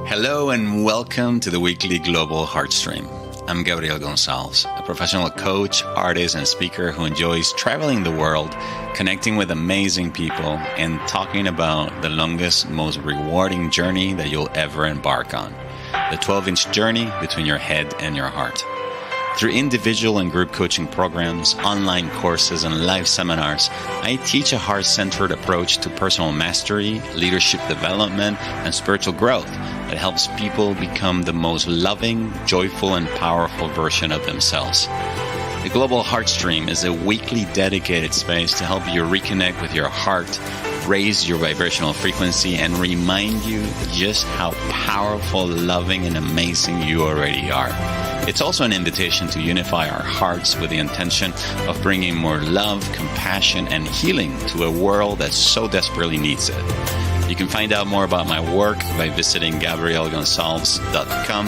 Hello and welcome to the weekly Global Heartstream. I'm Gabriel Gonzalez, a professional coach, artist, and speaker who enjoys traveling the world, connecting with amazing people, and talking about the longest, most rewarding journey that you'll ever embark on, the 12-inch journey between your head and your heart. Through individual and group coaching programs, online courses, and live seminars, I teach a heart-centered approach to personal mastery, leadership development, and spiritual growth that helps people become the most loving, joyful, and powerful version of themselves. The Global Heartstream is a weekly dedicated space to help you reconnect with your heart, raise your vibrational frequency, and remind you just how powerful, loving, and amazing you already are. It's also an invitation to unify our hearts with the intention of bringing more love, compassion, and healing to a world that so desperately needs it. You can find out more about my work by visiting gabrielgonzalez.com,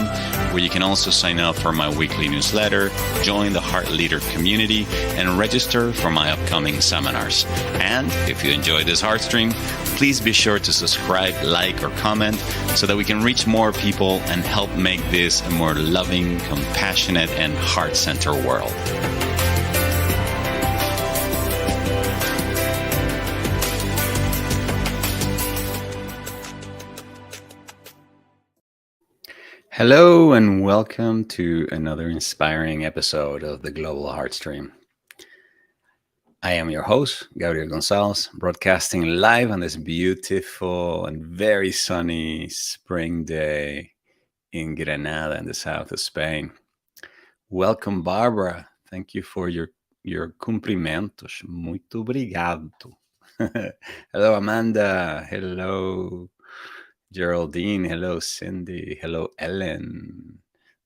where you can also sign up for my weekly newsletter, join the Heart Leader community, and register for my upcoming seminars. And if you enjoy this Heartstream, please be sure to subscribe, like, or comment so that we can reach more people and help make this a more loving, compassionate, and heart-centered world. Hello and welcome to another inspiring episode of the Global Heartstream. I am your host, Gabriel Gonzalez, broadcasting live on this beautiful and very sunny spring day in Granada in the south of Spain. Welcome, Barbara. Thank you for your cumprimentos. Muito obrigado. Hello, Amanda. Hello, Geraldine. Hello, Cindy. Hello, Ellen.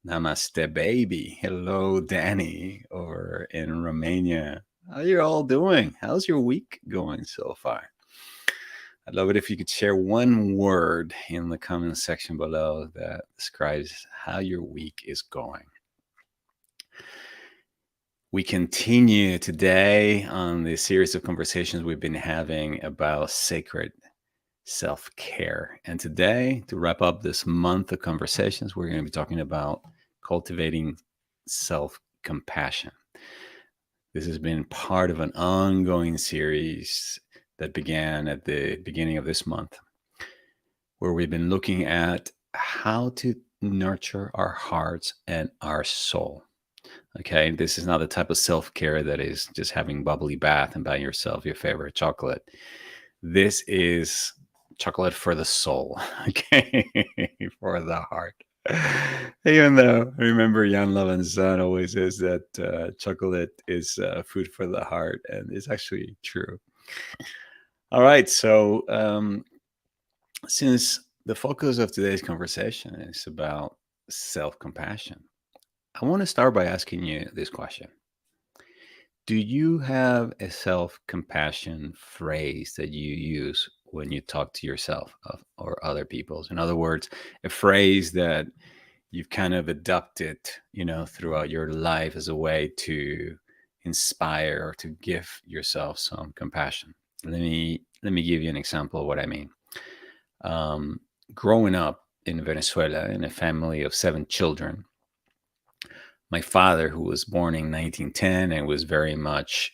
Namaste, baby. Hello, Danny, over in Romania. How are you all doing? How's your week going so far? I'd love it if you could share one word in the comment section below that describes how your week is going. We continue today on the series of conversations we've been having about sacred self-care. And today, to wrap up this month of conversations, we're going to be talking about cultivating self-compassion. This has been part of an ongoing series that began at the beginning of this month, where we've been looking at how to nurture our hearts and our soul. Okay, this is not the type of self-care that is just having bubbly bath and buying yourself your favorite chocolate. This is chocolate for the soul, okay, for the heart. Even though I remember Jan Levin's son always says that chocolate is food for the heart, and it's actually true. All right, so since the focus of today's conversation is about self-compassion, I want to start by asking you this question. Do you have a self-compassion phrase that you use when you talk to yourself or other people? In other words, a phrase that you've kind of adopted, throughout your life as a way to inspire or to give yourself some compassion. Let me give you an example of what I mean. Growing up in Venezuela in a family of 7 children, my father, who was born in 1910 and was very much,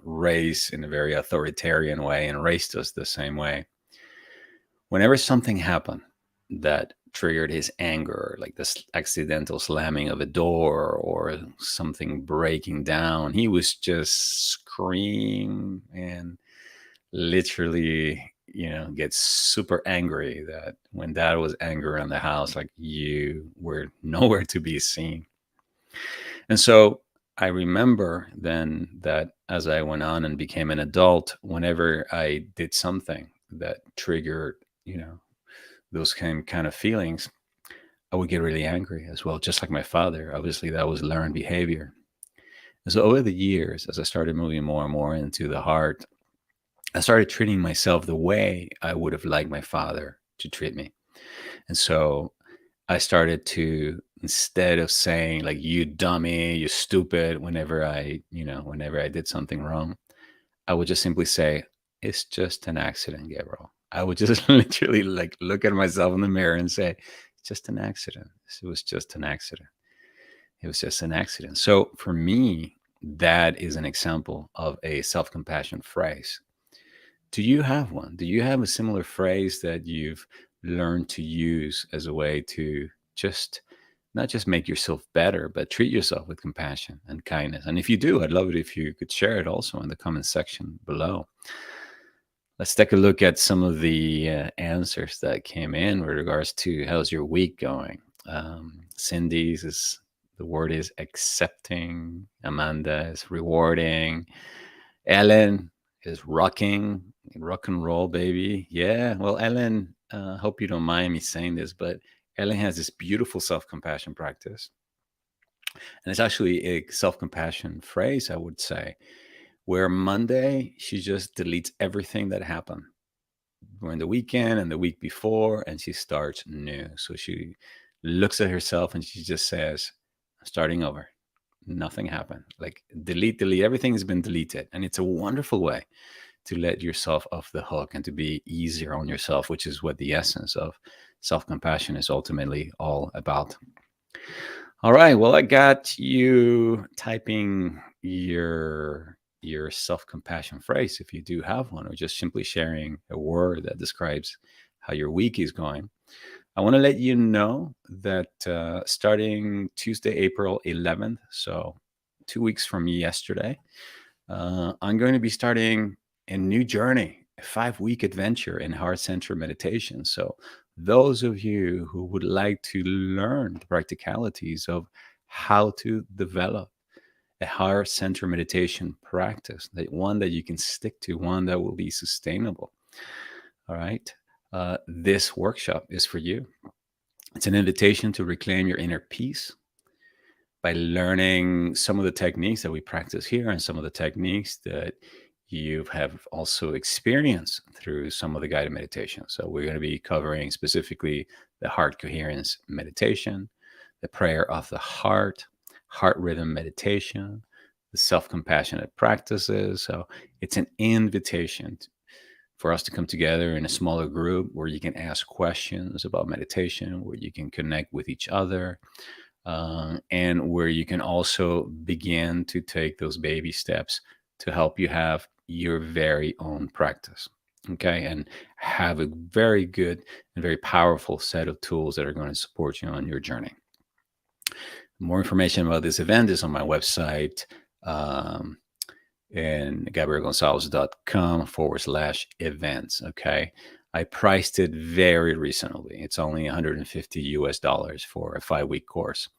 raised in a very authoritarian way and raised us the same way. Whenever something happened that triggered his anger, like this accidental slamming of a door or something breaking down, he was just scream and literally, get super angry. That when dad was angry around the house, like you were nowhere to be seen. And so I remember then that as I went on and became an adult, whenever I did something that triggered, those kind of feelings, I would get really angry as well, just like my father. Obviously, that was learned behavior. And so over the years, as I started moving more and more into the heart, I started treating myself the way I would have liked my father to treat me. And so I started to, instead of saying like, you dummy, you stupid, whenever I did something wrong, I would just simply say, it's just an accident, Gabriel. I would just literally like look at myself in the mirror and say, just an accident. It was just an accident. It was just an accident. So for me, that is an example of a self-compassion phrase. Do you have one? Do you have a similar phrase that you've learned to use as a way to just not just make yourself better, but treat yourself with compassion and kindness? And if you do, I'd love it if you could share it also in the comment section below. Let's take a look at some of the answers that came in with regards to how's your week going. Cindy's is the word is accepting. Amanda is rewarding. Ellen is rocking, rock and roll, baby. Yeah. Well, Ellen, hope you don't mind me saying this, but Ellen has this beautiful self compassion practice. And it's actually a self compassion phrase, I would say, where Monday, she just deletes everything that happened during the weekend and the week before, and she starts new. So she looks at herself and she just says, starting over. Nothing happened. Like delete, delete. Everything has been deleted. And it's a wonderful way to let yourself off the hook and to be easier on yourself, which is what the essence of self compassion is ultimately all about. All right. Well, I got you typing your self-compassion phrase if you do have one, or just simply sharing a word that describes how your week is going. I want to let you know that starting Tuesday, April 11th, so 2 weeks from yesterday, I'm going to be starting a new journey, a 5-week adventure in heart center meditation. So, those of you who would like to learn the practicalities of how to develop a heart center meditation practice, that one that you can stick to, one that will be sustainable. All right. This workshop is for you. It's an invitation to reclaim your inner peace by learning some of the techniques that we practice here and some of the techniques that you have also experienced through some of the guided meditations. So we're going to be covering specifically the heart coherence meditation, the prayer of the heart rhythm meditation, the self-compassionate practices. So it's an invitation for us to come together in a smaller group where you can ask questions about meditation, where you can connect with each other, and where you can also begin to take those baby steps to help you have your very own practice. Okay. And have a very good and very powerful set of tools that are going to support you on your journey. More information about this event is on my website, and gabrielgonzalez.com/events. Okay. I priced it very reasonably. It's only $150 for a 5-week course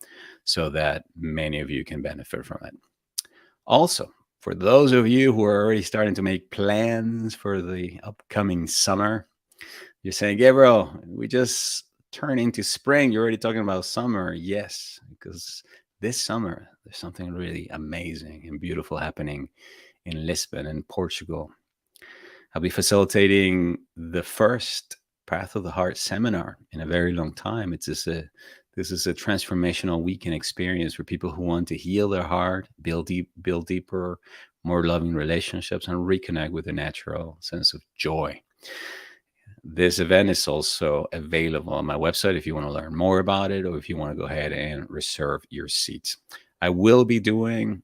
so that many of you can benefit from it. Also, for those of you who are already starting to make plans for the upcoming summer, you're saying, Gabriel, we just turned into spring. You're already talking about summer. Yes, because this summer, there's something really amazing and beautiful happening in Lisbon in Portugal. I'll be facilitating the first Path of the Heart seminar in a very long time. This is a transformational weekend experience for people who want to heal their heart, build deeper, more loving relationships, and reconnect with a natural sense of joy. This event is also available on my website if you want to learn more about it, or if you want to go ahead and reserve your seats. I will be doing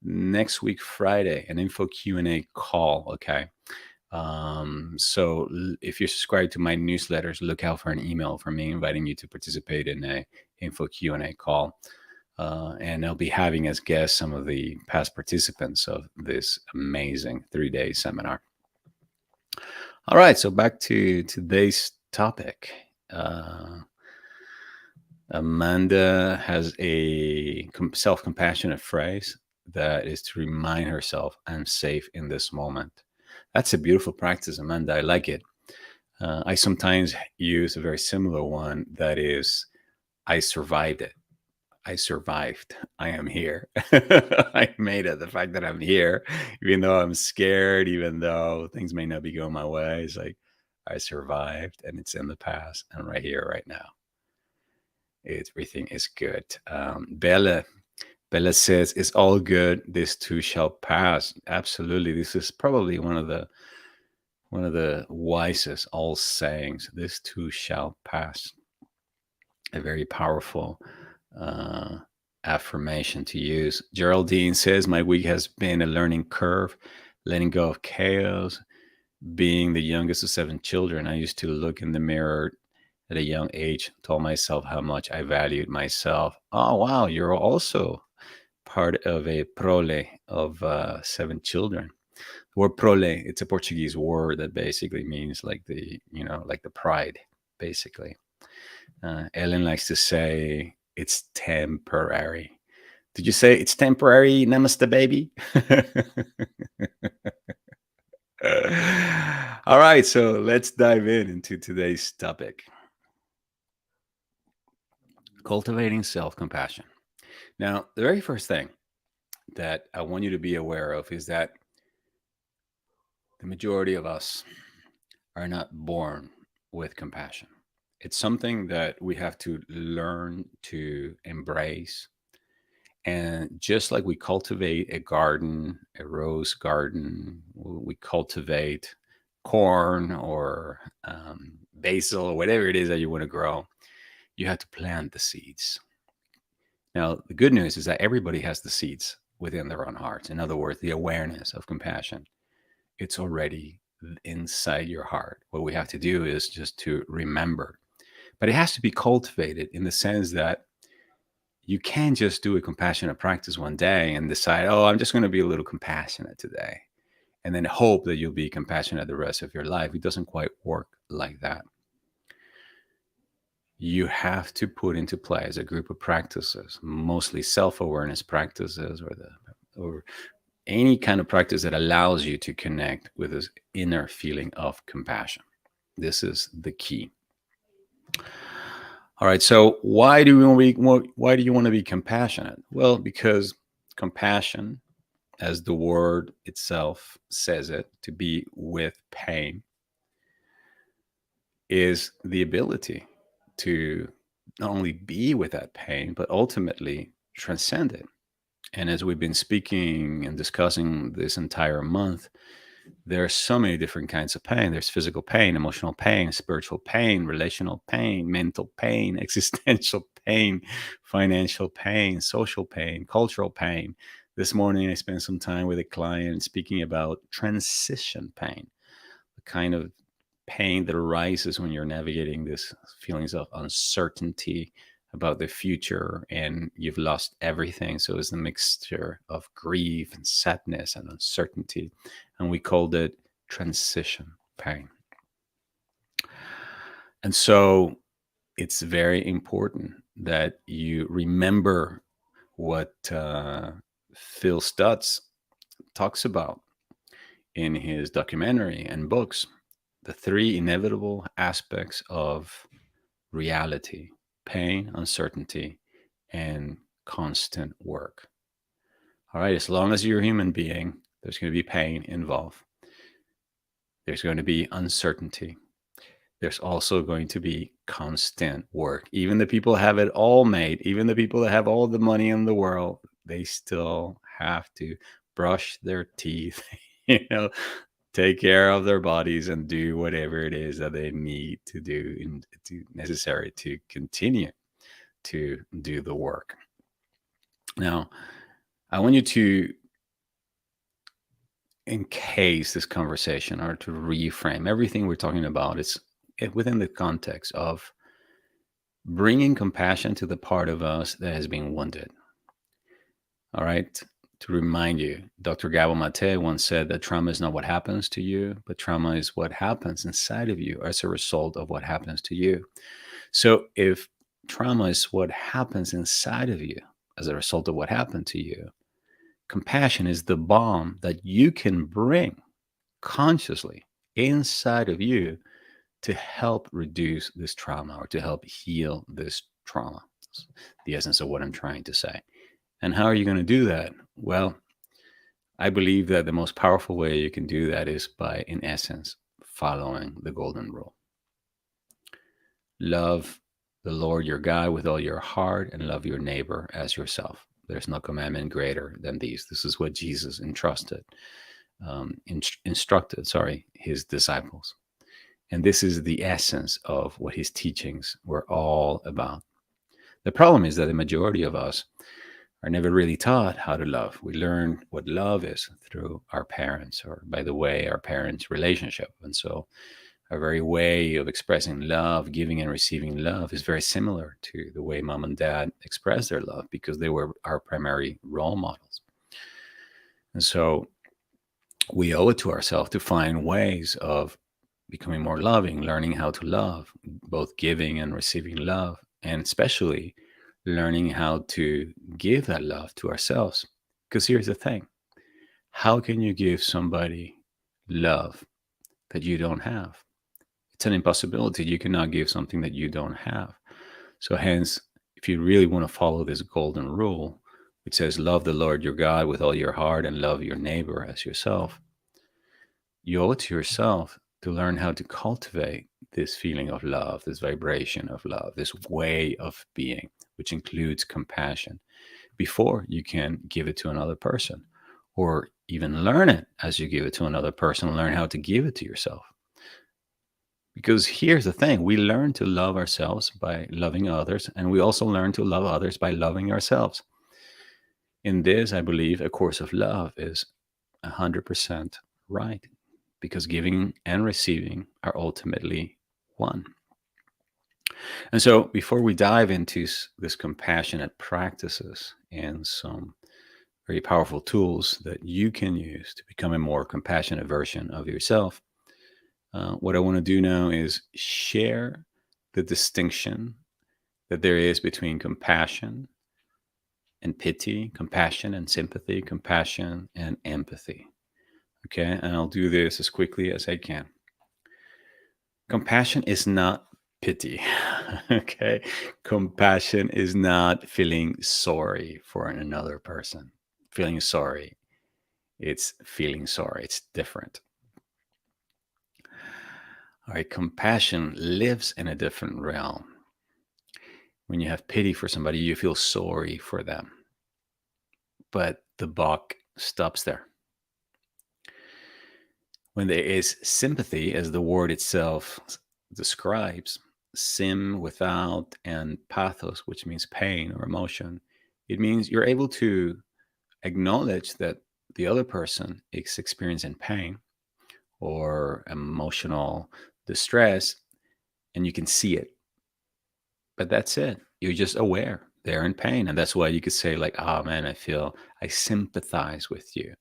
next week, Friday, an info Q&A call. Okay. So if you're subscribed to my newsletters, look out for an email from me inviting you to participate in a info Q&A call. And I'll be having as guests some of the past participants of this amazing 3-day seminar. All right, so back to today's topic. Amanda has a self-compassionate phrase that is to remind herself, I'm safe in this moment. That's a beautiful practice, Amanda. I like it. I sometimes use a very similar one that is, I survived it. I survived. I am here. I made it. The fact that I'm here, even though I'm scared, even though things may not be going my way, it's like I survived and it's in the past and right here, right now. Everything is good. Bella says, it's all good. This too shall pass. Absolutely. This is probably one of the wisest all sayings. This too shall pass. A very powerful uh, affirmation to use. Geraldine says, "My week has been a learning curve, letting go of chaos. Being the youngest of seven children, I used to look in the mirror at a young age, told myself how much I valued myself." Oh, wow. You're also part of a prole of seven children. The word prole, it's a Portuguese word that basically means like like the pride, basically. Ellen likes to say it's temporary. Did you say it's temporary, namaste, baby? All right, so let's dive into today's topic, cultivating self-compassion. Now, the very first thing that I want you to be aware of is that the majority of us are not born with compassion. It's something that we have to learn to embrace. And just like we cultivate a garden, a rose garden, we cultivate corn or basil or whatever it is that you want to grow, you have to plant the seeds. Now, the good news is that everybody has the seeds within their own hearts. In other words, the awareness of compassion, it's already inside your heart. What we have to do is just to remember. But it has to be cultivated in the sense that you can't just do a compassionate practice one day and decide, oh, I'm just going to be a little compassionate today, and then hope that you'll be compassionate the rest of your life. It doesn't quite work like that. You have to put into place a group of practices, mostly self-awareness practices, or any kind of practice that allows you to connect with this inner feeling of compassion. This is the key. All right. So why do you want to be compassionate? Well, because compassion, as the word itself says it, to be with pain, is the ability to not only be with that pain, but ultimately transcend it. And as we've been speaking and discussing this entire month, there are so many different kinds of pain. There's physical pain, emotional pain, spiritual pain, relational pain, mental pain, existential pain, financial pain, social pain, cultural pain. This morning, I spent some time with a client speaking about transition pain, the kind of pain that arises when you're navigating these feelings of uncertainty about the future and you've lost everything. So it's a mixture of grief and sadness and uncertainty. And we called it transition pain. And so it's very important that you remember what Phil Stutz talks about in his documentary and books, the three inevitable aspects of reality: pain, uncertainty, and constant work. All right, as long as you're a human being, there's going to be pain involved. There's going to be uncertainty. There's also going to be constant work. Even the people have it all made, even the people that have all the money in the world, they still have to brush their teeth, you know, take care of their bodies and do whatever it is that they need to do necessary to continue to do the work. Now, I want you to encase this conversation or to reframe everything we're talking about. It's within the context of bringing compassion to the part of us that has been wounded. All right. To remind you, Dr. Gabo Mate once said that trauma is not what happens to you, but trauma is what happens inside of you as a result of what happens to you. So if trauma is what happens inside of you as a result of what happened to you, compassion is the balm that you can bring consciously inside of you to help reduce this trauma or to help heal this trauma. That's the essence of what I'm trying to say. And how are you going to do that? Well, I believe that the most powerful way you can do that is by, in essence, following the golden rule. Love the Lord your God with all your heart and love your neighbor as yourself. There's no commandment greater than these. This is what Jesus instructed, his disciples. And this is the essence of what his teachings were all about. The problem is that the majority of us are never really taught how to love. We learn what love is through our parents, or by the way our parents' relationship. And so our very way of expressing love, giving and receiving love, is very similar to the way mom and dad express their love, because they were our primary role models. And so we owe it to ourselves to find ways of becoming more loving, learning how to love, both giving and receiving love, and especially learning how to give that love to ourselves. Because here's the thing: how can you give somebody love that you don't have? It's an impossibility. You cannot give something that you don't have. So, hence, if you really want to follow this golden rule, which says, love the Lord your God with all your heart and love your neighbor as yourself, you owe it to yourself to learn how to cultivate this feeling of love, this vibration of love, this way of being, which includes compassion, before you can give it to another person, or even learn it as you give it to another person, learn how to give it to yourself. Because here's the thing: we learn to love ourselves by loving others, and we also learn to love others by loving ourselves. In this, I believe A Course of Love is 100% right, because giving and receiving are ultimately one. And so, before we dive into this compassionate practices and some very powerful tools that you can use to become a more compassionate version of yourself, what I want to do now is share the distinction that there is between compassion and pity, compassion and sympathy, compassion and empathy. Okay, and I'll do this as quickly as I can. Compassion is not pity. Okay, compassion is not feeling sorry for another person. Feeling sorry, it's feeling sorry. It's different. All right, compassion lives in a different realm. When you have pity for somebody, you feel sorry for them. But the buck stops there. When there is sympathy, as the word itself describes, sim without, and pathos, which means pain or emotion, it means you're able to acknowledge that the other person is experiencing pain or emotional distress, and you can see it. But that's it. You're just aware they're in pain. And that's why you could say, like, oh man, I sympathize with you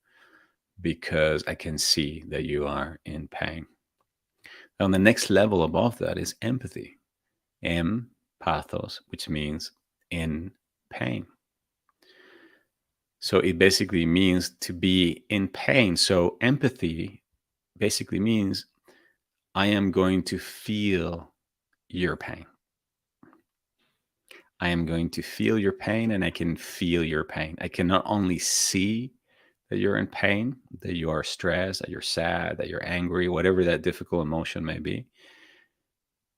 because I can see that you are in pain. On the next level above that is empathy. Pathos, which means in pain. So it basically means to be in pain. So empathy basically means I am going to feel your pain. I am going to feel your pain, and I can feel your pain. I can not only see that you're in pain, that you are stressed, that you're sad, that you're angry, whatever that difficult emotion may be,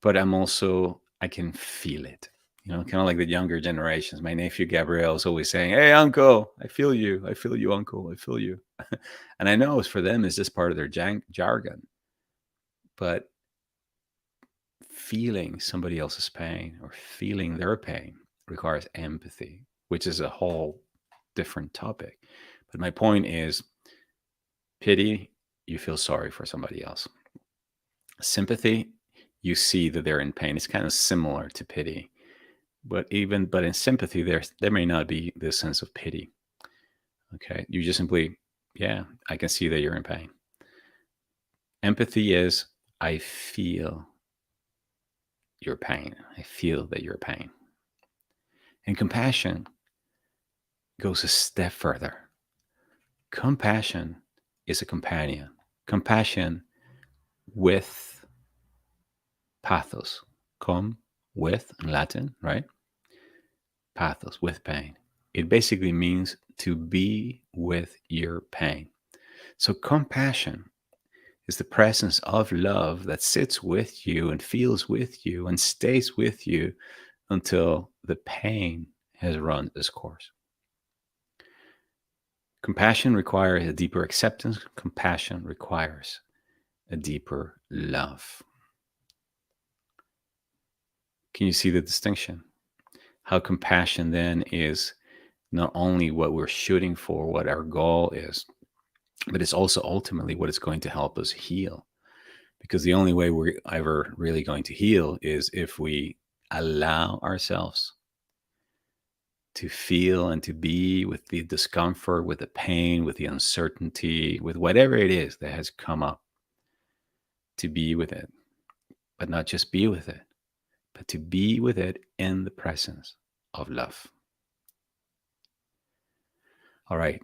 but I can feel it. Kind of like the younger generations. My nephew Gabriel is always saying, "Hey, uncle, I feel you. I feel you, uncle. I feel you." And I know for them, it's just part of their jargon. But feeling somebody else's pain or feeling their pain requires empathy, which is a whole different topic. But my point is, pity, you feel sorry for somebody else. Sympathy, you see that they're in pain. It's kind of similar to pity. But in sympathy, there may not be this sense of pity. Okay. You just simply, yeah, I can see that you're in pain. Empathy is, I feel your pain. I feel that you're pain. And compassion goes a step further. Compassion is a companion. Compassion with pathos. Com, with, in Latin, right? Pathos, with pain. It basically means to be with your pain. So compassion is the presence of love that sits with you and feels with you and stays with you until the pain has run its course. Compassion requires a deeper acceptance. Compassion requires a deeper love. Can you see the distinction? how compassion then is not only what we're shooting for, what our goal is, but it's also ultimately what is going to help us heal. Because the only way we're ever really going to heal is if we allow ourselves to feel and to be with the discomfort, with the pain, with the uncertainty, with whatever it is that has come up, to be with it, but not just be with it, but to be with it in the presence of love. All right.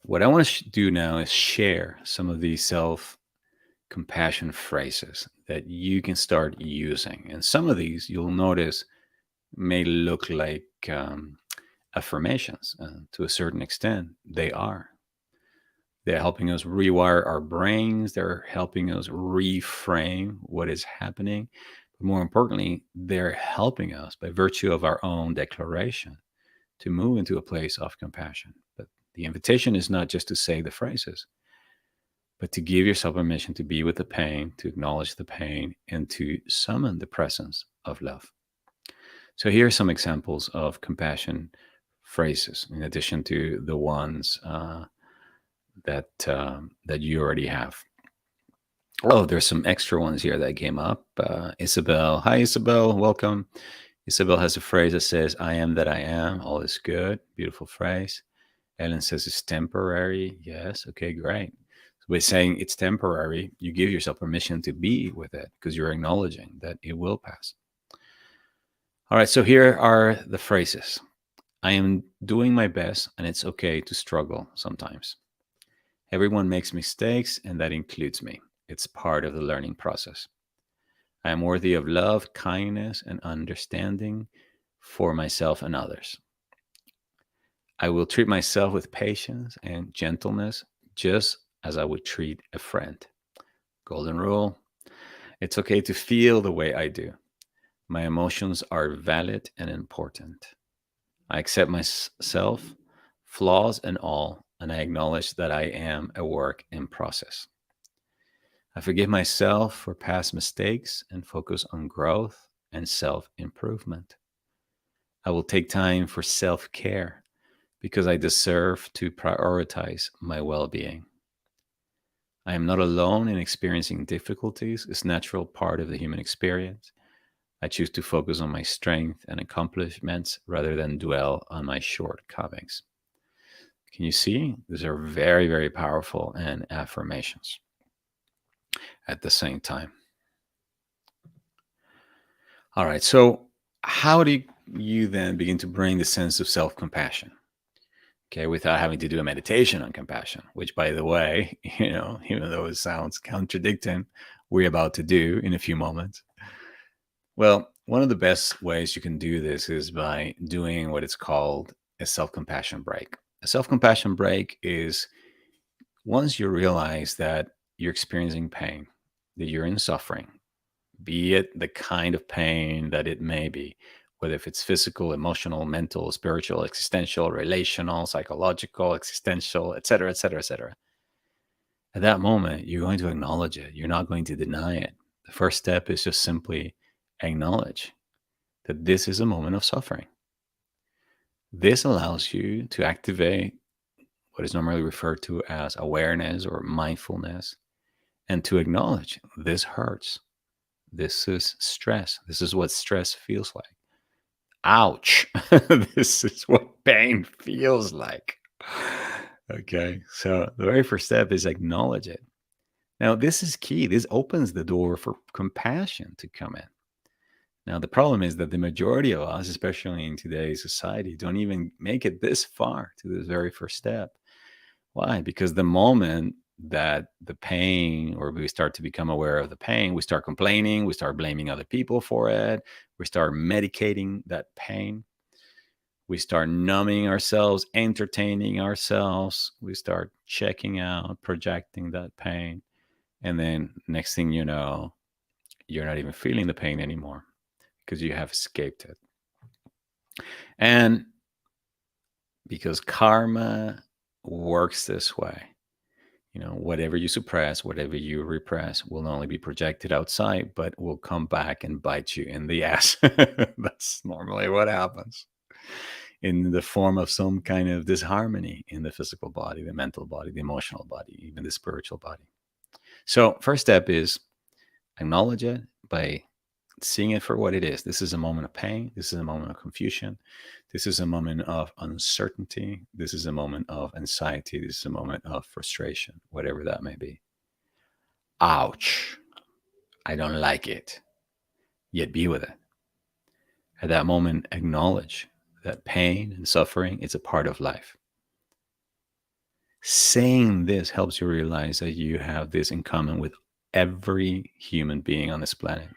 What I want to do now is share some of these self compassion phrases that you can start using. And some of these you'll notice may look like affirmations. To a certain extent, they are. They're helping us rewire our brains. They're helping us reframe what is happening. But more importantly, they're helping us by virtue of our own declaration to move into a place of compassion. But the invitation is not just to say the phrases, but to give yourself permission to be with the pain, to acknowledge the pain, and to summon the presence of love. So here are some examples of compassion phrases, in addition to the ones that you already have. Oh, there's some extra ones here that came up. Isabel, hi Isabel, welcome. Isabel has a phrase that says, "I am that I am. All is good." Beautiful phrase. Ellen says it's temporary. Yes. Okay, great. So by saying it's temporary, you give yourself permission to be with it because you're acknowledging that it will pass. All right. So here are the phrases. I am doing my best and it's okay to struggle sometimes. Everyone makes mistakes and that includes me. It's part of the learning process. I am worthy of love, kindness, and understanding for myself and others. I will treat myself with patience and gentleness, just as I would treat a friend. Golden rule: it's okay to feel the way I do. My emotions are valid and important. I accept myself, flaws and all, and I acknowledge that I am a work in process. I forgive myself for past mistakes and focus on growth and self improvement. I will take time for self care because I deserve to prioritize my well being. I am not alone in experiencing difficulties. It's a natural part of the human experience. I choose to focus on my strength and accomplishments rather than dwell on my shortcomings. Can you see? These are very, very powerful and affirmations at the same time. All right. So, how do you then begin to bring the sense of self compassion? Okay, without having to do a meditation on compassion, which, by the way, even though it sounds contradicting, we're about to do in a few moments. Well, one of the best ways you can do this is by doing what is called a self compassion break. A self compassion break is once you realize that you're experiencing pain, that you're in suffering, be it the kind of pain that it may be, whether if it's physical, emotional, mental, spiritual, existential, relational, psychological, existential, et cetera, et cetera, et cetera. At that moment, you're going to acknowledge it. You're not going to deny it. The first step is just simply acknowledge that this is a moment of suffering. This allows you to activate what is normally referred to as awareness or mindfulness and to acknowledge this hurts. This is stress. This is what stress feels like. Ouch. This is what pain feels like. Okay. So the very first step is acknowledge it. Now, this is key. This opens the door for compassion to come in. Now, the problem is that the majority of us, especially in today's society, don't even make it this far to this very first step. Why? Because the moment that the pain, or we start to become aware of the pain, we start complaining, we start blaming other people for it, we start medicating that pain, we start numbing ourselves, entertaining ourselves, we start checking out, projecting that pain. And then next thing you know, you're not even feeling the pain anymore because you have escaped it. And because karma works this way, Whatever you suppress, whatever you repress will not only be projected outside, but will come back and bite you in the ass. That's normally what happens in the form of some kind of disharmony in the physical body, the mental body, the emotional body, even the spiritual body. So, first step is acknowledge it by seeing it for what it is. This is a moment of pain. This is a moment of confusion. This is a moment of uncertainty. This is a moment of anxiety. This is a moment of frustration, whatever that may be. Ouch. I don't like it. Yet be with it. At that moment, acknowledge that pain and suffering is a part of life. Saying this helps you realize that you have this in common with every human being on this planet.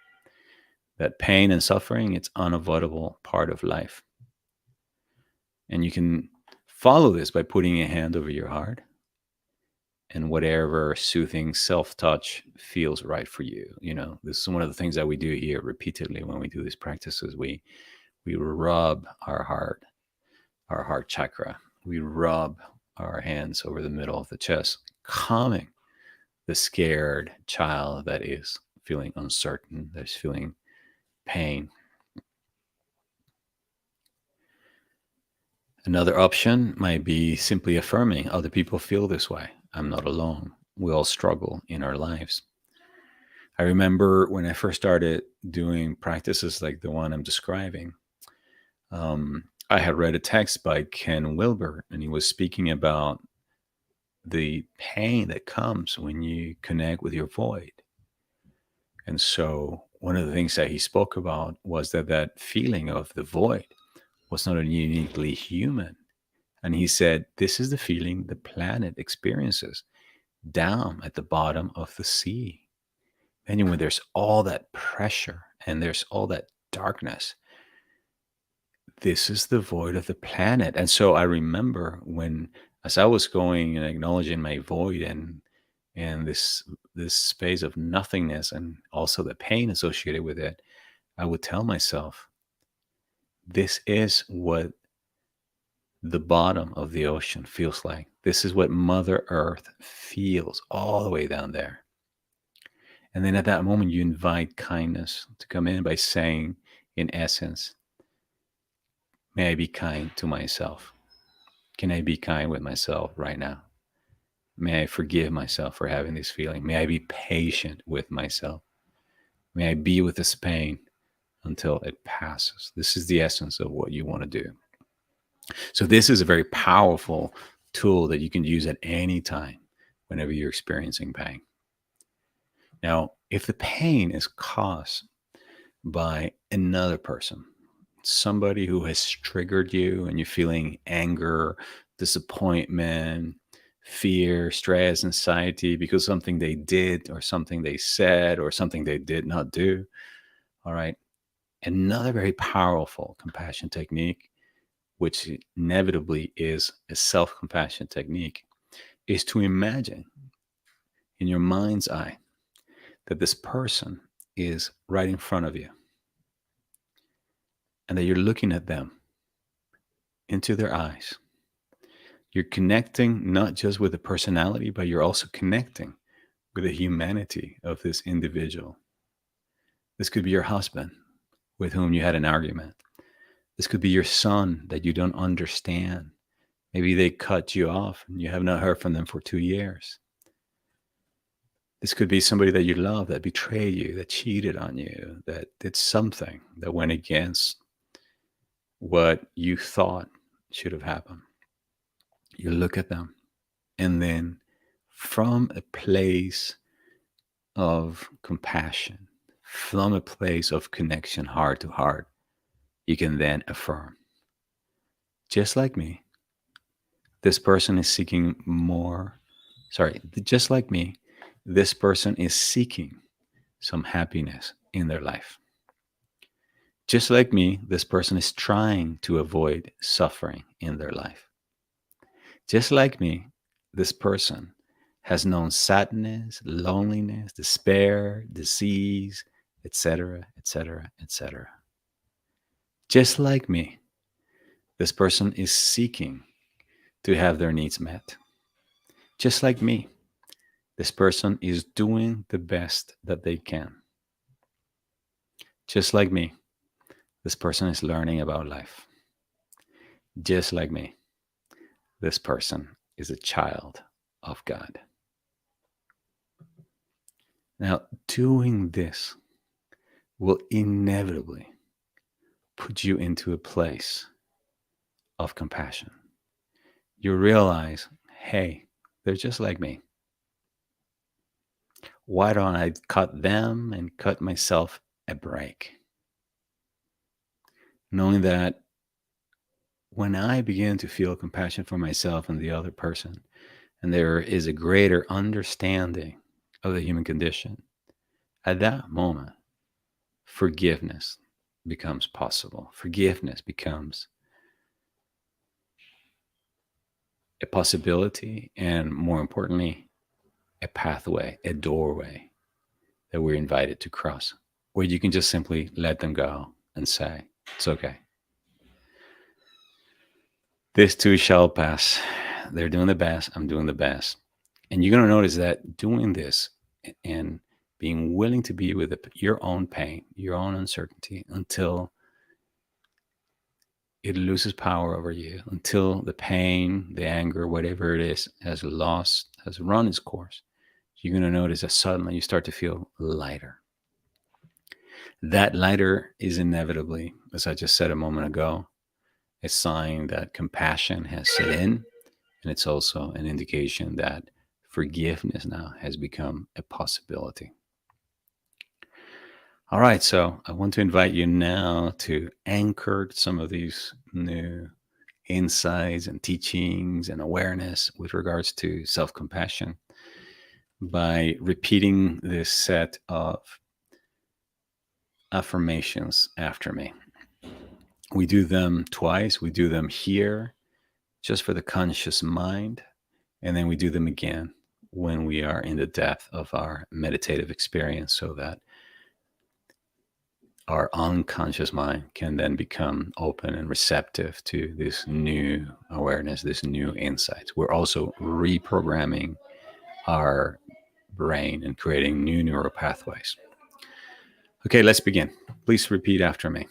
That pain and suffering, it's unavoidable part of life. And you can follow this by putting a hand over your heart and whatever soothing self-touch feels right for you. This is one of the things that we do here repeatedly when we do these practices. We rub our heart chakra. We rub our hands over the middle of the chest, calming the scared child that is feeling uncertain, that's feeling pain. Another option might be simply affirming other people feel this way. I'm not alone. We all struggle in our lives. I remember when I first started doing practices like the one I'm describing, I had read a text by Ken Wilber, and he was speaking about the pain that comes when you connect with your void. And so one of the things that he spoke about was that feeling of the void was not only uniquely human. And he said, this is the feeling the planet experiences down at the bottom of the sea. And when there's all that pressure and there's all that darkness, this is the void of the planet. And so I remember when, as I was going and acknowledging my void and this space of nothingness and also the pain associated with it, I would tell myself, this is what the bottom of the ocean feels like. This is what Mother Earth feels all the way down there. And then at that moment, you invite kindness to come in by saying, in essence, may I be kind to myself? Can I be kind with myself right now? May I forgive myself for having this feeling? May I be patient with myself? May I be with this pain until it passes? This is the essence of what you want to do. So this is a very powerful tool that you can use at any time whenever you're experiencing pain. Now, if the pain is caused by another person, somebody who has triggered you and you're feeling anger, disappointment, fear, stress, anxiety because something they did or something they said or something they did not do, all right, another very powerful compassion technique, which inevitably is a self-compassion technique, is to imagine in your mind's eye that this person is right in front of you and that you're looking at them into their eyes. You're connecting not just with the personality, but you're also connecting with the humanity of this individual. This could be your husband with whom you had an argument. This could be your son that you don't understand. Maybe they cut you off and you have not heard from them for 2 years. This could be somebody that you love that betrayed you, that cheated on you, that did something that went against what you thought should have happened. You look at them, and then from a place of compassion, from a place of connection, heart to heart, you can then affirm, just like me, this person is seeking more. Just like me, this person is seeking some happiness in their life. Just like me, this person is trying to avoid suffering in their life. Just like me, this person has known sadness, loneliness, despair, disease, etc., etc., etc. Just like me, this person is seeking to have their needs met. Just like me, This person is doing the best that they can. Just like me, this person is learning about life. Just like me, this person is a child of God. Now, doing this will inevitably put you into a place of compassion. You realize, hey, they're just like me. Why don't I cut them and cut myself a break? Knowing that when I begin to feel compassion for myself and the other person, and there is a greater understanding of the human condition, at that moment, forgiveness becomes possible. Forgiveness becomes a possibility, and more importantly, a pathway, a doorway that we're invited to cross, where you can just simply let them go and say, it's okay. This too shall pass. They're doing the best. I'm doing the best. And you're going to notice that doing this and being willing to be with your own pain, your own uncertainty until it loses power over you, until the pain, the anger, whatever it is, has run its course, you're going to notice that suddenly you start to feel lighter. That lighter is inevitably, as I just said a moment ago, a sign that compassion has set in. And it's also an indication that forgiveness now has become a possibility. All right, so I want to invite you now to anchor some of these new insights and teachings and awareness with regards to self compassion by repeating this set of affirmations after me. We do them twice, we do them here just for the conscious mind, and then we do them again when we are in the depth of our meditative experience so that our unconscious mind can then become open and receptive to this new awareness, this new insights. We're also reprogramming our brain and creating new neural pathways. Okay, let's begin. Please repeat after me.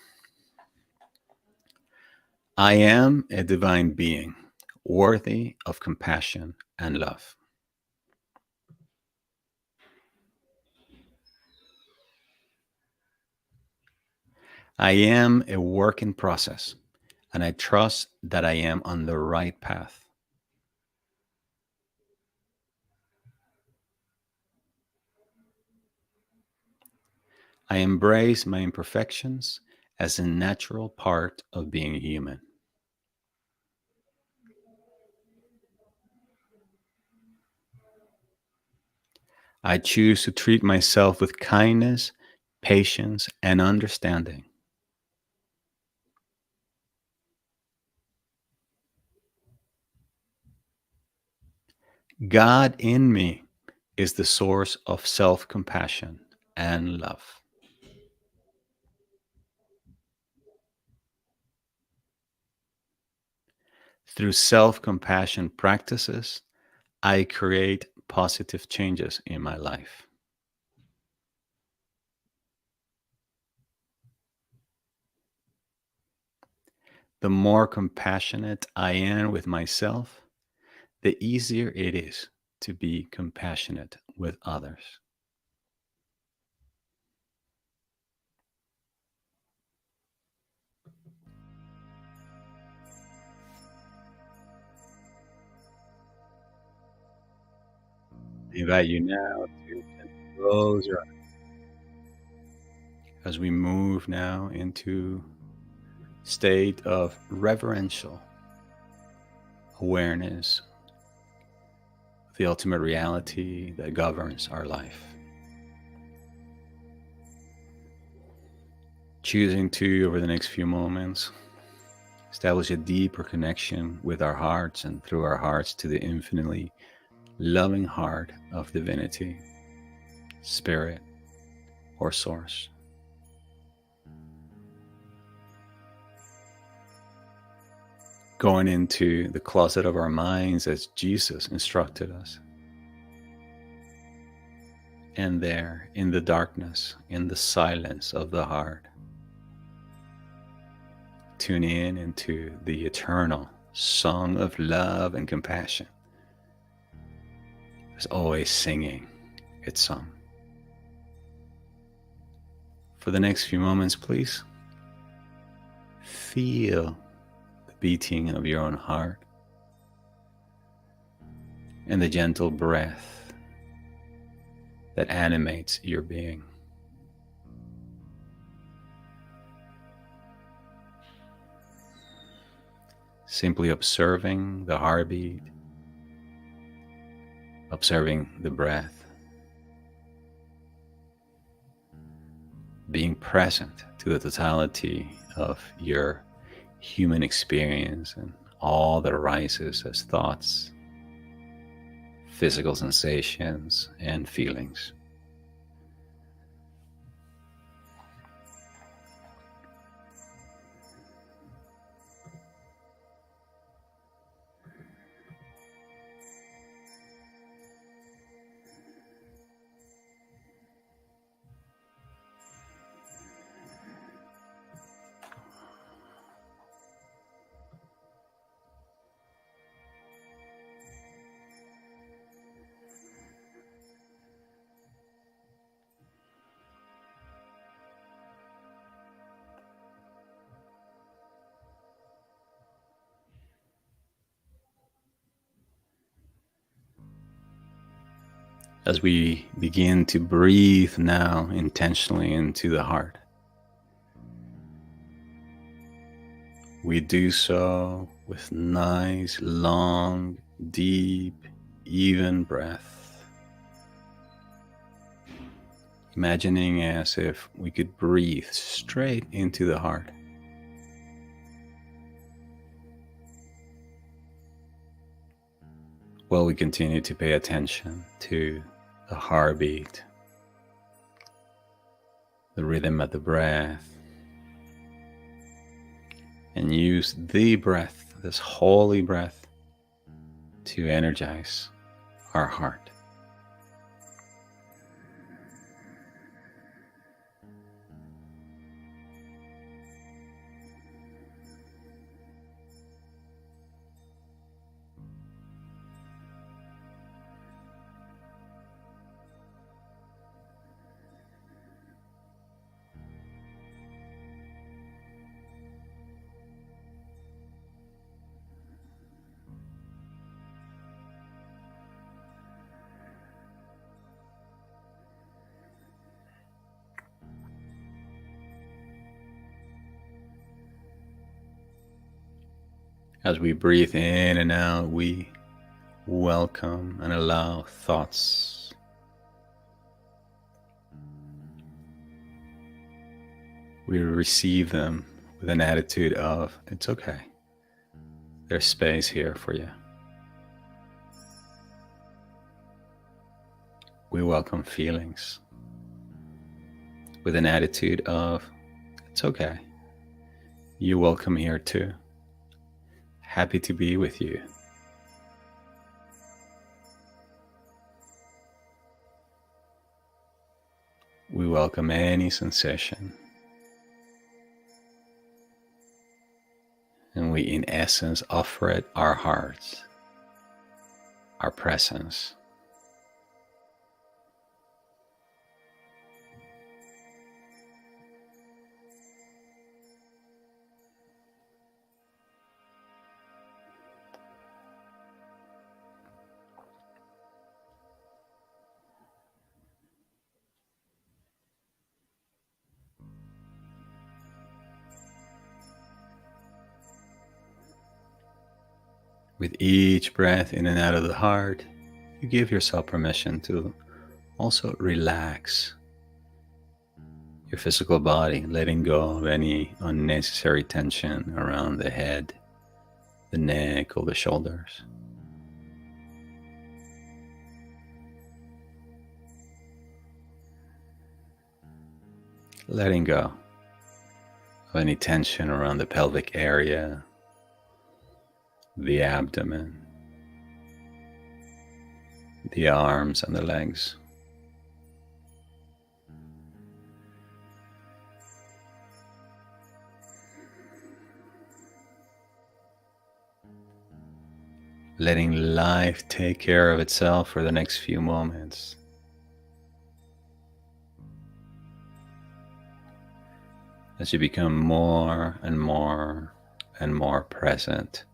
I am a divine being, worthy of compassion and love. I am a work in process, and I trust that I am on the right path. I embrace my imperfections as a natural part of being human. I choose to treat myself with kindness, patience, and understanding. God in me is the source of self compassion and love. Through self compassion practices, I create positive changes in my life. The more compassionate I am with myself, the easier it is to be compassionate with others. I invite you now to close your eyes as we move now into state of reverential awareness of the ultimate reality that governs our life. Choosing to, over the next few moments, establish a deeper connection with our hearts and through our hearts to the infinitely loving heart of divinity, spirit, or source. Going into the closet of our minds as Jesus instructed us. And there, in the darkness, in the silence of the heart, tune in into the eternal song of love and compassion. It's always singing its song. For the next few moments, please feel the beating of your own heart and the gentle breath that animates your being. Simply observing the heartbeat, observing the breath, being present to the totality of your human experience and all that arises as thoughts, physical sensations, and feelings. As we begin to breathe now intentionally into the heart, we do so with nice, long, deep, even breath. Imagining as if we could breathe straight into the heart. While we continue to pay attention to the heartbeat, the rhythm of the breath, and use the breath, this holy breath, to energize our heart. As we breathe in and out, we welcome and allow thoughts. We receive them with an attitude of, it's okay. There's space here for you. We welcome feelings with an attitude of, it's okay. You're welcome here too. Happy to be with you. We welcome any sensation. And we, in essence, offer it our hearts, our presence. With each breath in and out of the heart, you give yourself permission to also relax your physical body, letting go of any unnecessary tension around the head, the neck, or the shoulders. Letting go of any tension around the pelvic area, the abdomen, the arms and the legs. letting life take care of itself for the next few moments. As you become more and more and more present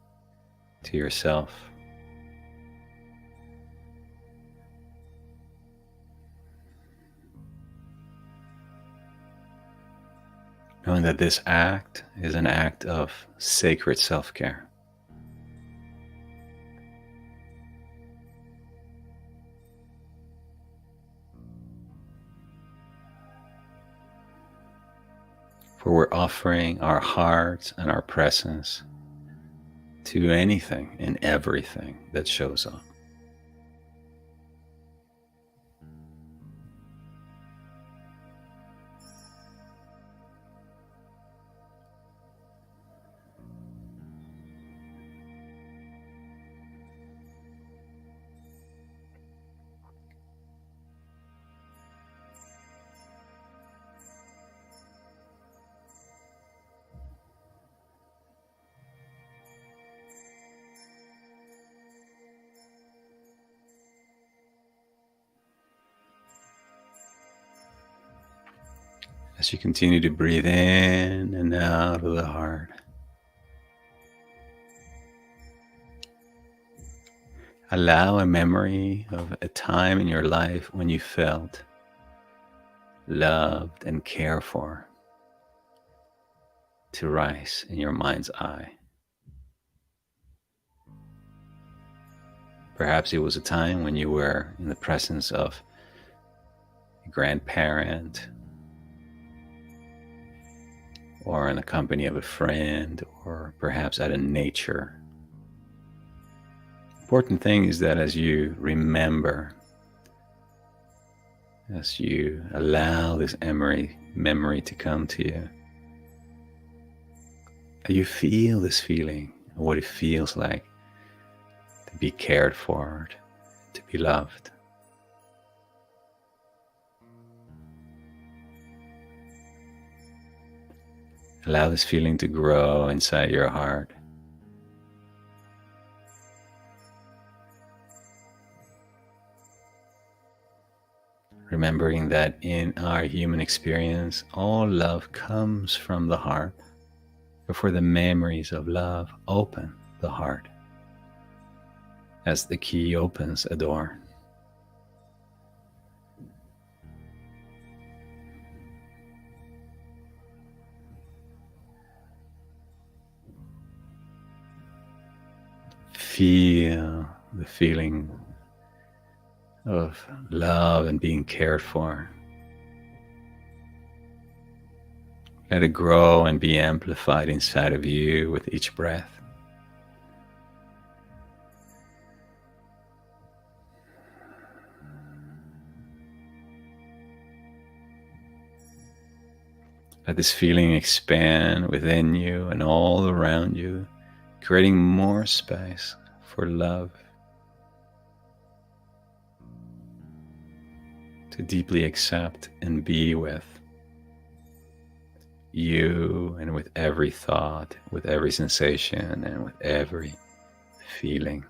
to yourself. Knowing that this act is an act of sacred self-care. For we're offering our hearts and our presence to anything and everything that shows up. As you continue to breathe in and out of the heart, allow a memory of a time in your life when you felt loved and cared for to rise in your mind's eye. Perhaps it was a time when you were in the presence of a grandparent, or in the company of a friend, or perhaps at a nature. Important thing is that as you remember, as you allow this memory to come to you, you feel this feeling of what it feels like to be cared for, to be loved. Allow this feeling to grow inside your heart. Remembering that in our human experience, all love comes from the heart. Therefore, the memories of love open the heart as the key opens a door. Feel the feeling of love and being cared for. Let it grow and be amplified inside of you with each breath. Let this feeling expand within you and all around you, creating more space for love to deeply accept and be with you, and with every thought, with every sensation, and with every feeling.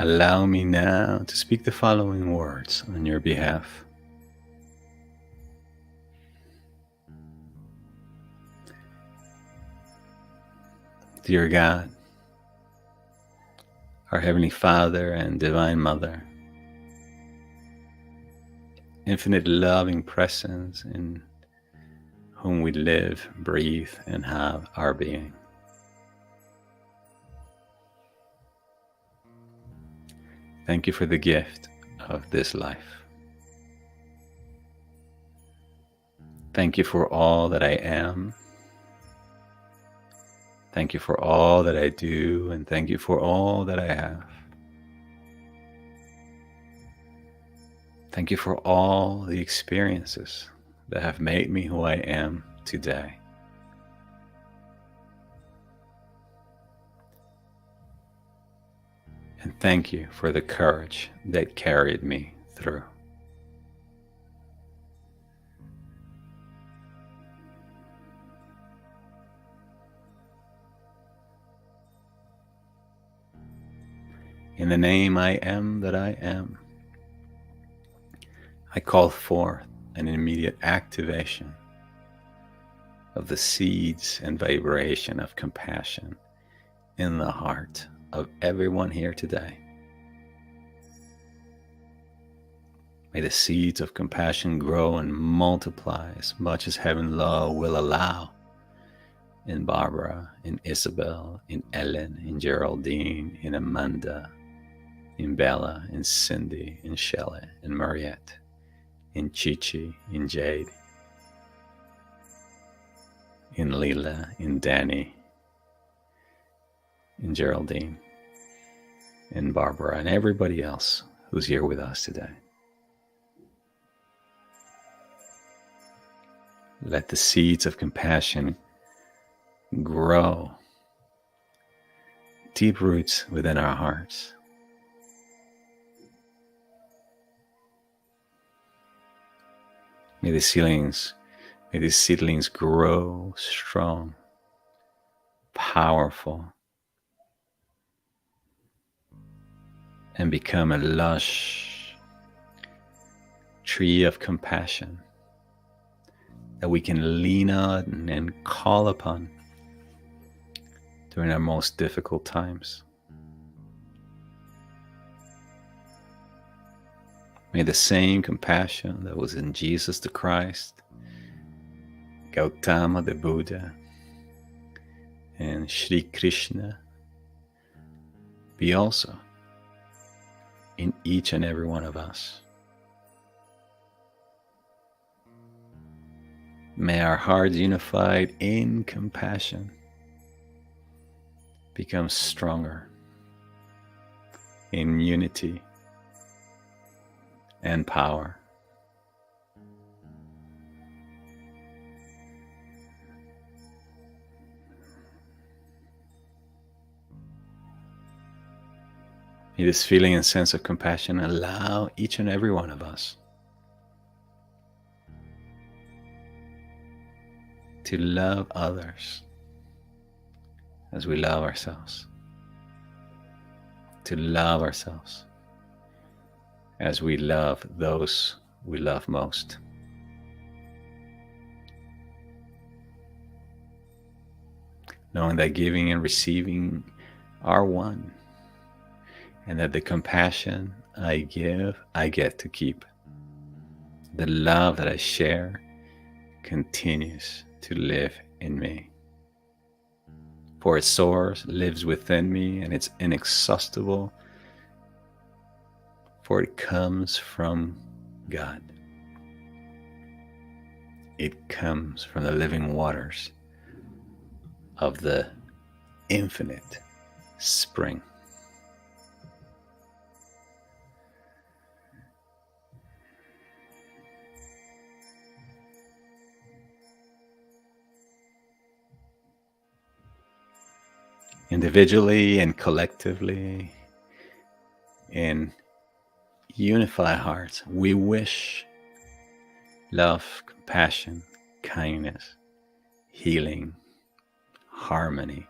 Allow me now to speak the following words on your behalf. Dear God, our Heavenly Father and Divine Mother, infinite loving presence in whom we live, breathe, and have our being. Thank you for the gift of this life. Thank you for all that I am. Thank you for all that I do, and thank you for all that I have. Thank you for all the experiences that have made me who I am today. And thank you for the courage that carried me through. In the name I am that I am, I call forth an immediate activation of the seeds and vibration of compassion in the heart of everyone here today. May the seeds of compassion grow and multiply as much as heaven law will allow in Barbara, in Isabel, in Ellen, in Geraldine, in Amanda, in Bella, in Cindy, in Shelley, in Mariette, in Chichi, in Jade, in Leela, in Danny, in Geraldine, in Barbara, and everybody else who's here with us today. Let the seeds of compassion grow deep roots within our hearts. May these seedlings grow strong, powerful, and become a lush tree of compassion that we can lean on and call upon during our most difficult times. May the same compassion that was in Jesus the Christ, Gautama the Buddha, and Sri Krishna be also in each and every one of us. May our hearts unified in compassion become stronger in unity and power. May this feeling and sense of compassion allow each and every one of us to love others as we love ourselves. To love ourselves as we love those we love most. Knowing that giving and receiving are one, and that the compassion I give, I get to keep. The love that I share continues to live in me. For its source lives within me, and it's inexhaustible, for it comes from God. It comes from the living waters of the infinite spring. Individually and collectively, in unified hearts, we wish love, compassion, kindness, healing, harmony,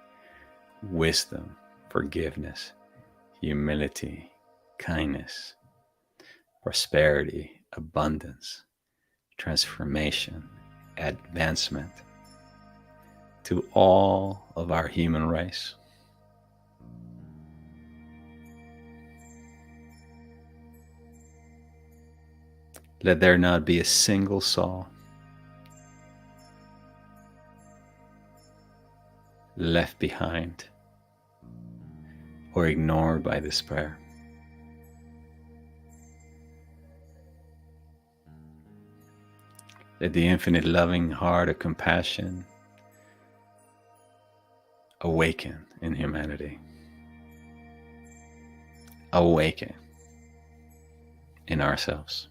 wisdom, forgiveness, humility, kindness, prosperity, abundance, transformation, advancement to all of our human race. Let there not be a single soul left behind or ignored by this prayer. Let the infinite loving heart of compassion awaken in humanity. Awaken in ourselves.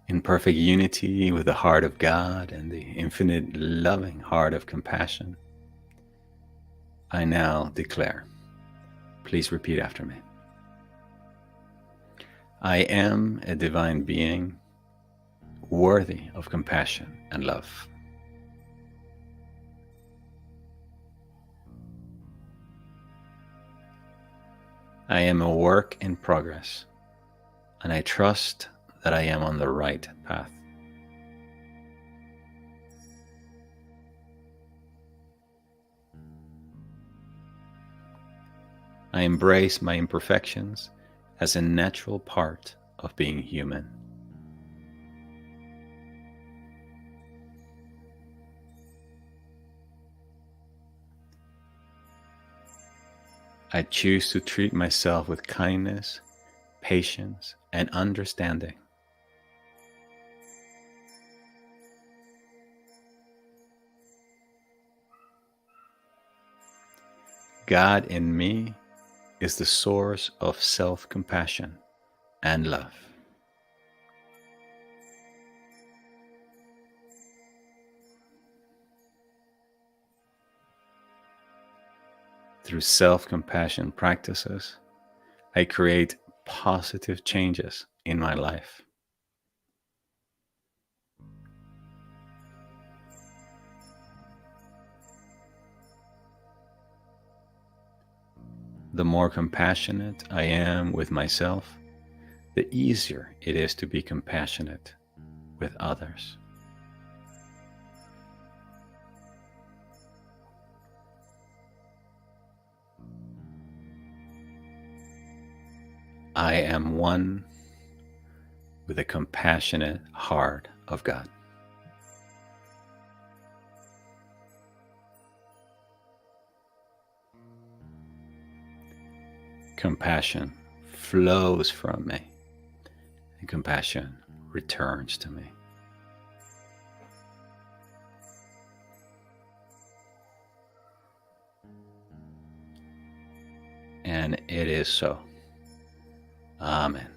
In perfect unity with the heart of God and the infinite loving heart of compassion, I now declare, please repeat after me. I am a divine being worthy of compassion and love. I am a work in progress, and I trust that I am on the right path. I embrace my imperfections as a natural part of being human. I choose to treat myself with kindness, patience, and understanding. God in me is the source of self-compassion and love. Through self-compassion practices, I create positive changes in my life. The more compassionate I am with myself, the easier it is to be compassionate with others. I am one with the compassionate heart of God. Compassion flows from me, and compassion returns to me. And it is so. Amen.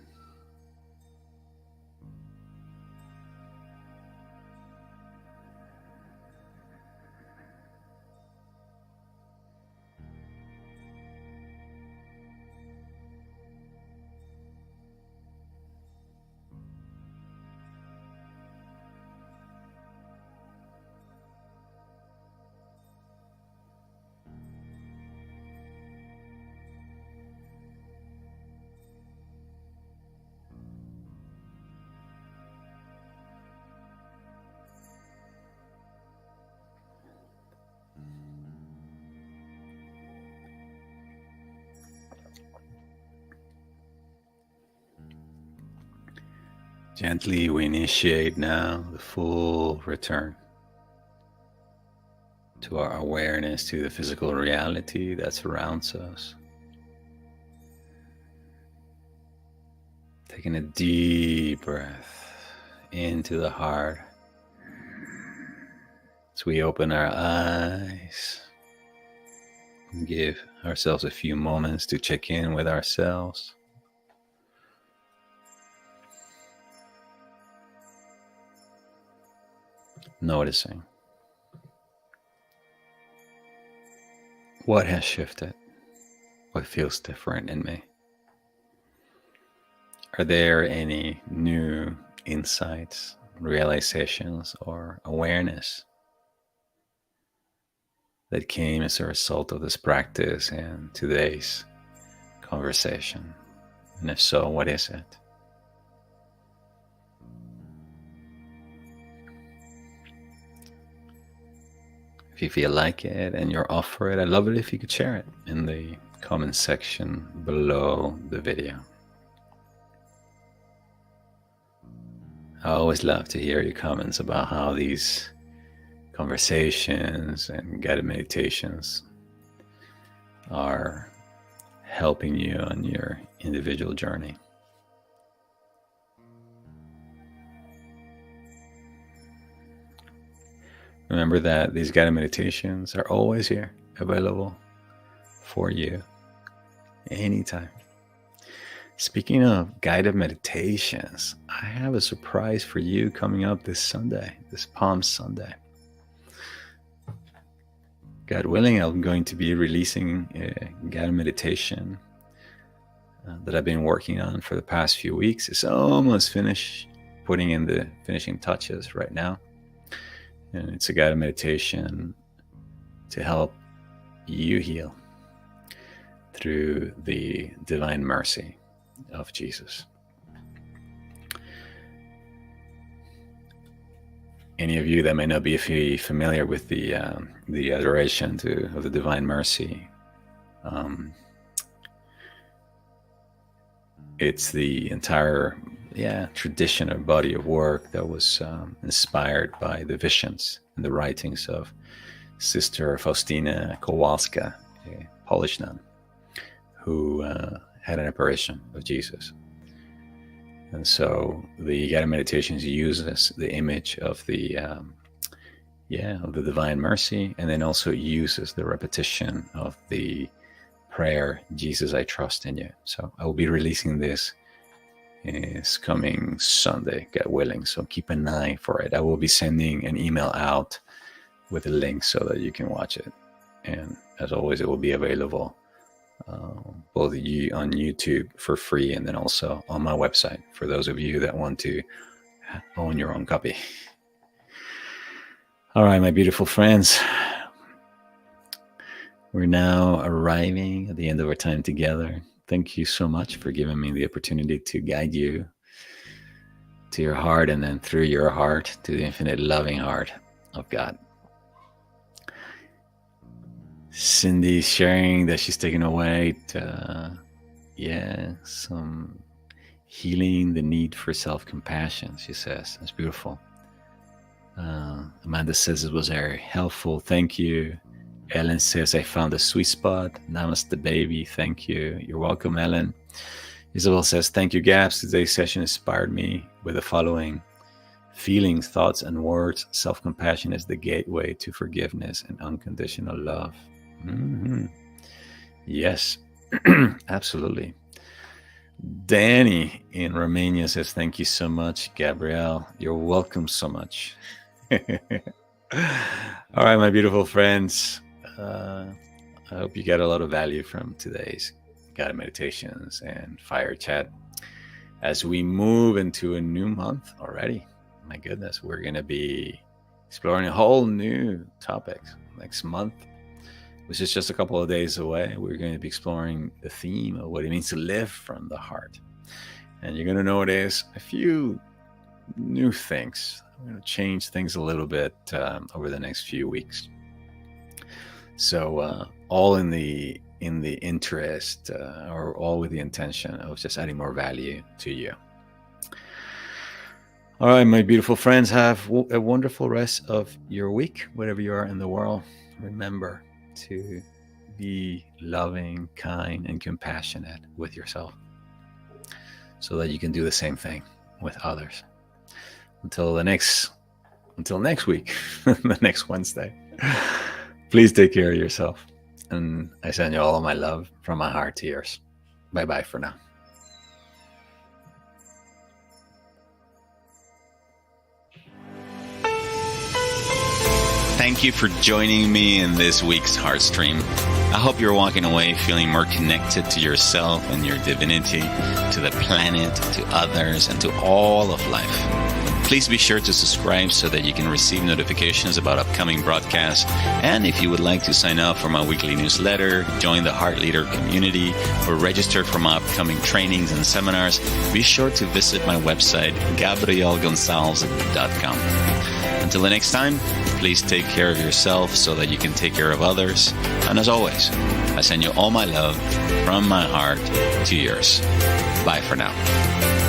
Gently, we initiate now the full return to our awareness to the physical reality that surrounds us. Taking a deep breath into the heart as we open our eyes and give ourselves a few moments to check in with ourselves. Noticing what has shifted, what feels different in me. Are there any new insights, realizations, or awareness that came as a result of this practice and today's conversation? And if so, what is it? If you feel like it and you're off for it, I'd love it if you could share it in the comment section below the video. I always love to hear your comments about how these conversations and guided meditations are helping you on your individual journey. Remember that these guided meditations are always here, available for you anytime. Speaking of guided meditations, I have a surprise for you coming up this Sunday, this Palm Sunday. God willing, I'm going to be releasing a guided meditation that I've been working on for the past few weeks. It's almost finished, putting in the finishing touches right now. And it's a guided meditation to help you heal through the divine mercy of Jesus. Any of you that may not be familiar with the adoration of the divine mercy, it's the entire tradition or body of work that was inspired by the visions and the writings of Sister Faustina Kowalska, a Polish nun, who had an apparition of Jesus. And so the guided meditations uses the image of the divine mercy, and then also uses the repetition of the prayer, Jesus, I trust in you. So I will be releasing this coming Sunday, God willing. So keep an eye for it. I will be sending an email out with a link so that you can watch it. And as always, it will be available both on YouTube for free, and then also on my website for those of you that want to own your own copy. All right, my beautiful friends, we're now arriving at the end of our time together. Thank you so much for giving me the opportunity to guide you to your heart, and then through your heart to the infinite loving heart of God. Cindy sharing that she's taken away some healing, the need for self-compassion, she says. That's beautiful. Amanda says it was very helpful. Thank you. Ellen says, I found a sweet spot. Namaste, baby. Thank you. You're welcome, Ellen. Isabel says, thank you, Gabs. Today's session inspired me with the following feelings, thoughts, and words. Self-compassion is the gateway to forgiveness and unconditional love. Mm-hmm. Yes, absolutely. Danny in Romania says, thank you so much, Gabrielle. You're welcome so much. All right, my beautiful friends. I hope you get a lot of value from today's guided meditations and fire chat. As we move into a new month already, my goodness, we're going to be exploring a whole new topic next month, which is just a couple of days away. We're going to be exploring the theme of what it means to live from the heart. And you're going to notice a few new things. I'm going to change things a little bit over the next few weeks. So all in the interest or all with the intention of just adding more value to you. All right, my beautiful friends, have a wonderful rest of your week, wherever you are in the world. Remember to be loving, kind, and compassionate with yourself so that you can do the same thing with others. Until next week, the next Wednesday, please take care of yourself. And I send you all of my love from my heart to yours. Bye-bye for now. Thank you for joining me in this week's Heartstream. I hope you're walking away feeling more connected to yourself and your divinity, to the planet, to others, and to all of life. Please be sure to subscribe so that you can receive notifications about upcoming broadcasts. And if you would like to sign up for my weekly newsletter, join the Heart Leader community, or register for my upcoming trainings and seminars, be sure to visit my website, gabrielgonzalez.com. Until the next time, please take care of yourself so that you can take care of others. And as always, I send you all my love from my heart to yours. Bye for now.